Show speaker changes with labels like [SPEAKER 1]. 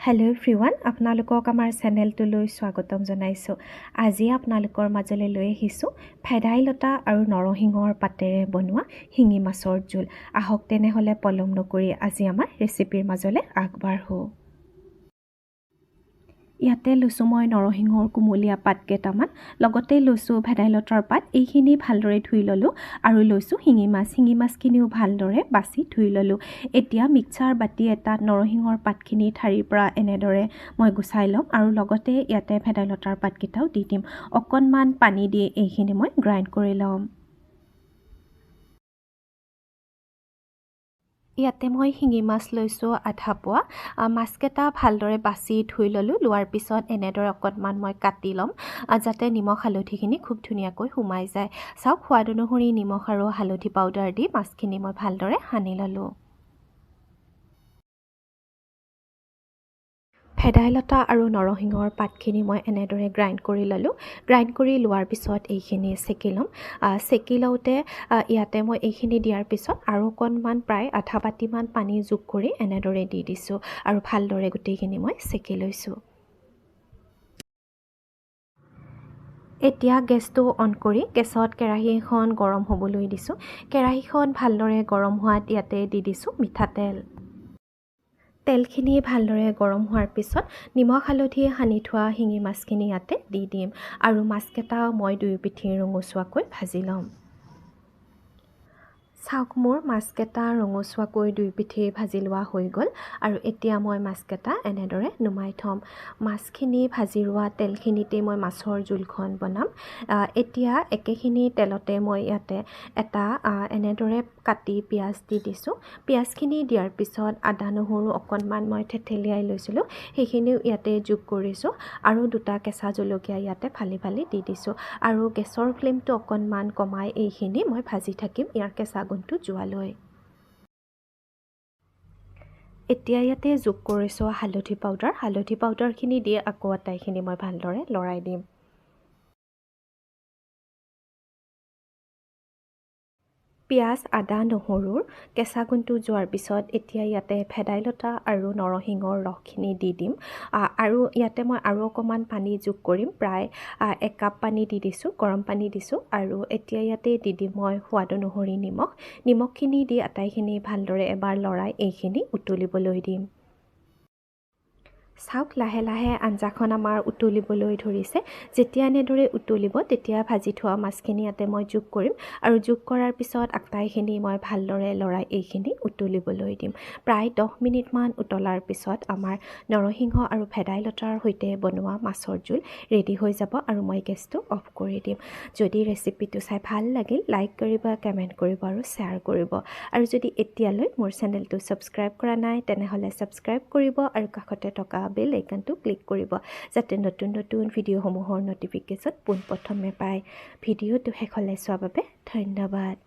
[SPEAKER 1] Hello' everyone, আপোনালোকক আমাৰ চেনেলটোলৈ স্বাগতম জনাইছোঁ। আজি আপোনালোকৰ মাজলৈ লৈ আহিছোঁ ভেদাইলতা আৰু নৰসিংহৰ পাতেৰে বনোৱা শিঙি মাছৰ জোল। আহক তেনেহ'লে পলম নকৰি আজি আমাৰ ৰেচিপিৰ মাজলৈ আগবাঢ়োঁ। ইয়াতে লৈছোঁ মই নৰসিংহৰ কুমলীয়া পাত কেইটামান, লগতে লৈছোঁ ভেদাইলতাৰ পাত। এইখিনি ভালদৰে ধুই ল'লোঁ আৰু লৈছোঁ শিঙি মাছ। শিঙি মাছখিনিও ভালদৰে বাছি ধুই ল'লোঁ। এতিয়া মিক্সাৰ বাতি এটাত নৰসিংহৰ পাতখিনি ঠাৰিৰ পৰা এনেদৰে মই গুচাই ল'ম আৰু লগতে ইয়াতে ভেদাইলতাৰ পাতকেইটাও দি দিম। অকণমান পানী দি এইখিনি মই গ্ৰাইণ্ড কৰি ল'ম। ইয়াতে মই শিঙি মাছ লৈছোঁ আধা পোৱা। মাছকেইটা ভালদৰে বাছি ধুই ল'লোঁ। লোৱাৰ পিছত এনেদৰে অকণমান মই কাটি ল'ম যাতে নিমখ হালধিখিনি খুব ধুনীয়াকৈ সোমাই যায়। চাওক, সোৱাদ অনুসৰি নিমখ আৰু হালধি পাউডাৰ দি মাছখিনি মই ভালদৰে সানি ল'লোঁ। ভেদাইলতা আৰু নৰসিংহৰ পাতখিনি মই এনেদৰে গ্ৰাইণ্ড কৰি ল'লোঁ। গ্ৰাইণ্ড কৰি লোৱাৰ পিছত এইখিনি চেকি ল'ম। চেকি লওঁতে ইয়াতে মই এইখিনি দিয়াৰ পিছত আৰু অকণমান প্ৰায় আধা বাতিমান পানী যোগ কৰি এনেদৰে দি দিছোঁ আৰু ভালদৰে গোটেইখিনি মই চেকি লৈছোঁ। এতিয়া গেছটো অন কৰি গেছত কেৰাহী এখন গৰম হ'বলৈ দিছোঁ। কেৰাহীখন ভালদৰে গৰম হোৱাত ইয়াতে দি দিছোঁ মিঠাতেল। তেলখিনি ভালদৰে গৰম হোৱাৰ পিছত নিমখ হালধি সানি থোৱা শিঙি মাছখিনি ইয়াতে দি দিম আৰু মাছকেইটা মই দুই পিঠি ৰঙচুৱাকৈ ভাজি ল'ম। চাওক, মোৰ মাছকেইটা ৰঙচুৱাকৈ দুই পিঠি ভাজি লোৱা হৈ গ'ল আৰু এতিয়া মই মাছকেইটা এনেদৰে নুমাই থ'ম। মাছখিনি ভাজি লোৱা তেলখিনিতে মই মাছৰ জোলখন বনাম। এতিয়া একেখিনি তেলতে মই ইয়াতে এটা এনেদৰে কাটি পিঁয়াজ দি দিছোঁ। পিঁয়াজখিনি দিয়াৰ পিছত আদা নহৰু অকণমান মই থেতেলিয়াই লৈছিলোঁ, সেইখিনিও ইয়াতে যোগ কৰিছোঁ আৰু দুটা কেঁচা জলকীয়া ইয়াতে ফালি ফালি দি দিছোঁ আৰু গেছৰ ফ্লেমটো অকণমান কমাই এইখিনি মই ভাজি থাকিম ইয়াৰ কেঁচা গোন্ধটো যোৱালৈ। এতিয়া ইয়াতে যোগ কৰিছোঁ হালধি পাউডাৰ। হালধি পাউডাৰখিনি দি আকৌ আটাইখিনি মই ভালদৰে লৰাই দিম। পিঁয়াজ, আদা, নহৰুৰ কেঁচা গোন্ধটো যোৱাৰ পিছত এতিয়া ইয়াতে ভেদাইলতা আৰু নৰসিংহৰ ৰসখিনি দি দিম আৰু ইয়াতে মই আৰু অকণমান পানী যোগ কৰিম। প্ৰায় 1 কাপ পানী দি দিছোঁ, গৰম পানী দিছোঁ আৰু এতিয়া ইয়াতে দি দিম মই সোৱাদ অনুসৰি নিমখ। নিমখখিনি দি আটাইখিনি ভালদৰে এবাৰ লৰাই এইখিনি উতলিবলৈ দিম। চাওক, লাহে লাহে আঞ্জাখন আমাৰ উতলিবলৈ ধৰিছে। যেতিয়া এনেদৰে উতলিব তেতিয়া ভাজি থোৱা মাছখিনি ইয়াতে মই যোগ কৰিম আৰু যোগ কৰাৰ পিছত আটাইখিনি মই ভালদৰে লৰাই এইখিনি উতলিবলৈ দিম। প্ৰায় 10 মিনিটমান উতলাৰ পিছত আমাৰ নৰসিংহ আৰু ভেদাইলতাৰ সৈতে বনোৱা মাছৰ জোল ৰেডি হৈ যাব আৰু মই গেছটো অফ কৰি দিম। যদি ৰেচিপিটো চাই ভাল লাগিল, লাইক কৰিব, কমেণ্ট কৰিব আৰু শ্বেয়াৰ কৰিব। আৰু যদি এতিয়ালৈ মোৰ চেনেলটো ছাবস্ক্ৰাইব কৰা নাই তেনেহ'লে ছাবস্ক্ৰাইব কৰিব আৰু কাষতে থকা বেল আইকনটো ক্লিক কৰিব যাতে নতুন নতুন ভিডিঅ'সমূহৰ ন'টিফিকেশ্যন পোনপ্ৰথমে পায়। ভিডিঅ'টো শেষলৈ চোৱাৰ বাবে ধন্যবাদ।